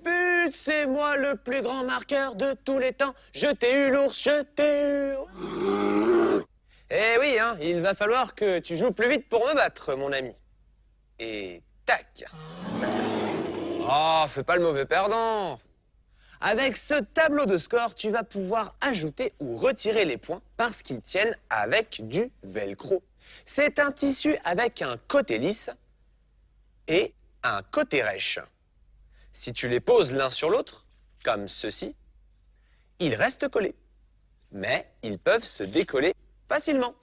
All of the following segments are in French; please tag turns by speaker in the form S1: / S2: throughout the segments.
S1: But, c'est moi le plus grand marqueur de tous les temps. Je t'ai eu l'ours, je t'ai eu. Eh oui, hein, il va falloir que tu joues plus vite pour me battre, mon ami. Et tac. Oh, fais pas le mauvais perdant. Avec ce tableau de score, tu vas pouvoir ajouter ou retirer les points parce qu'ils tiennent avec du velcro. C'est un tissu avec un côté lisse et un côté rêche. Si tu les poses l'un sur l'autre, comme ceci, ils restent collés. Mais ils peuvent se décoller facilement.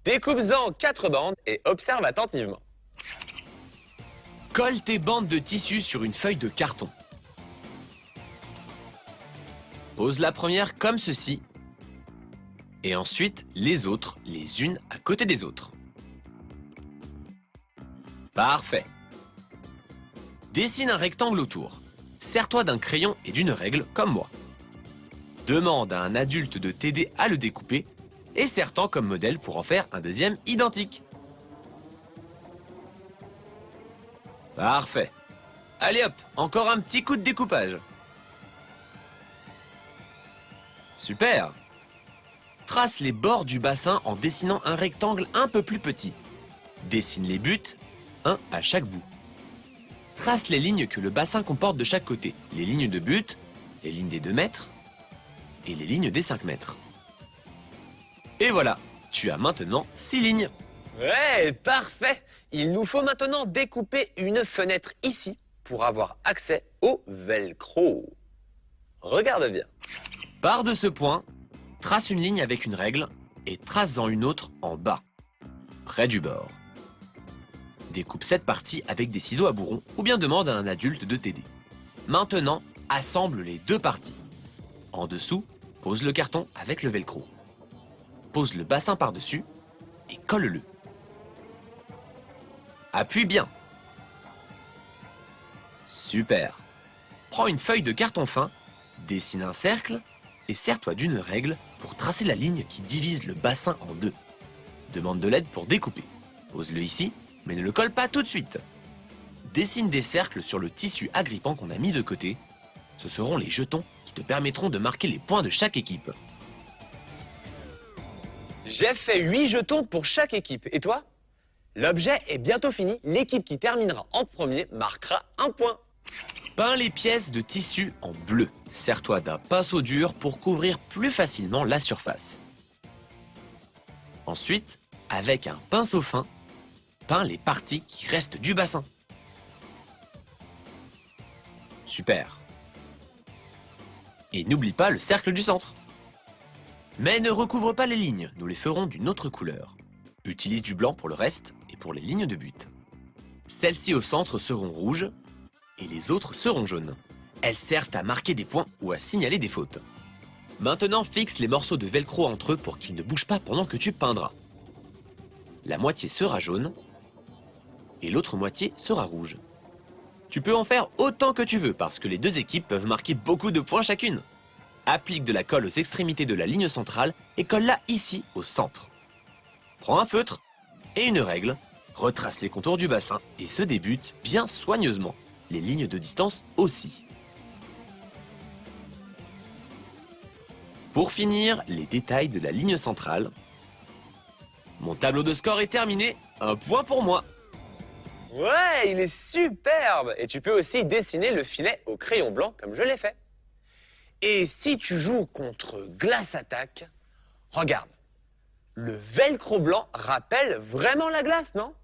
S1: Découpe-en 4 bandes et observe attentivement.
S2: Colle tes bandes de tissu sur une feuille de carton. Pose la première comme ceci. Et ensuite, les autres, les unes à côté des autres. Parfait. Dessine un rectangle autour. Sers-toi d'un crayon et d'une règle comme moi. Demande à un adulte de t'aider à le découper et sers-t'en comme modèle pour en faire un deuxième identique. Parfait. Allez hop, encore un petit coup de découpage. Super. Trace les bords du bassin en dessinant un rectangle un peu plus petit. Dessine les buts, un à chaque bout. Trace les lignes que le bassin comporte de chaque côté. Les lignes de but, les lignes des 2 mètres et les lignes des 5 mètres. Et voilà, tu as maintenant 6 lignes.
S1: Ouais, parfait. Il nous faut maintenant découper une fenêtre ici pour avoir accès au velcro. Regarde bien.
S2: Pars de ce point, trace une ligne avec une règle et trace-en une autre en bas, près du bord. Découpe cette partie avec des ciseaux à bourron ou bien demande à un adulte de t'aider. Maintenant, assemble les 2 parties. En dessous, pose le carton avec le velcro. Pose le bassin par-dessus et colle-le. Appuie bien. Super. Prends une feuille de carton fin, dessine un cercle et sers-toi d'une règle pour tracer la ligne qui divise le bassin en 2. Demande de l'aide pour découper. Pose-le ici, mais ne le colle pas tout de suite. Dessine des cercles sur le tissu agrippant qu'on a mis de côté. Ce seront les jetons qui te permettront de marquer les points de chaque équipe.
S1: J'ai fait 8 jetons pour chaque équipe. Et toi? L'objet est bientôt fini. L'équipe qui terminera en premier marquera un point.
S2: Peins les pièces de tissu en bleu. Sers-toi d'un pinceau dur pour couvrir plus facilement la surface. Ensuite, avec un pinceau fin, peins les parties qui restent du bassin. Super. Et n'oublie pas le cercle du centre. Mais ne recouvre pas les lignes, nous les ferons d'une autre couleur. Utilise du blanc pour le reste et pour les lignes de but. Celles-ci au centre seront rouges et les autres seront jaunes. Elles servent à marquer des points ou à signaler des fautes. Maintenant, fixe les morceaux de velcro entre eux pour qu'ils ne bougent pas pendant que tu peindras. La moitié sera jaune et l'autre moitié sera rouge. Tu peux en faire autant que tu veux parce que les 2 équipes peuvent marquer beaucoup de points chacune. Applique de la colle aux extrémités de la ligne centrale et colle-la ici au centre. Prends un feutre et une règle, retrace les contours du bassin et se débute bien soigneusement. Les lignes de distance aussi. Pour finir, les détails de la ligne centrale. Mon tableau de score est terminé, un point pour moi.
S1: Ouais, il est superbe. Et tu peux aussi dessiner le filet au crayon blanc comme je l'ai fait. Et si tu joues contre Glace Attack, regarde, le velcro blanc rappelle vraiment la glace, non?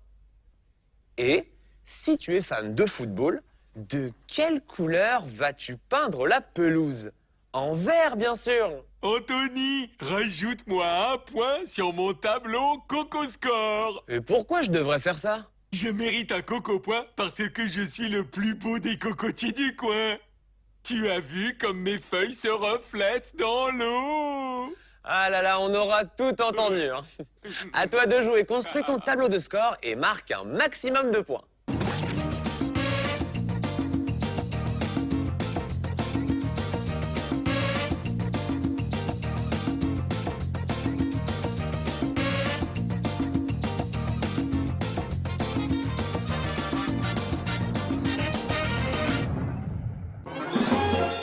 S1: Et si tu es fan de football, de quelle couleur vas-tu peindre la pelouse? En vert, bien sûr.
S3: Anthony, rajoute-moi un point sur mon tableau Coco Score.
S1: Et pourquoi je devrais faire ça?
S3: Je mérite un coco point parce que je suis le plus beau des cocotiers du coin. Tu as vu comme mes feuilles se reflètent dans l'eau?
S1: Ah là là, on aura tout entendu. Hein. À toi de jouer, construis ton tableau de score et marque un maximum de points.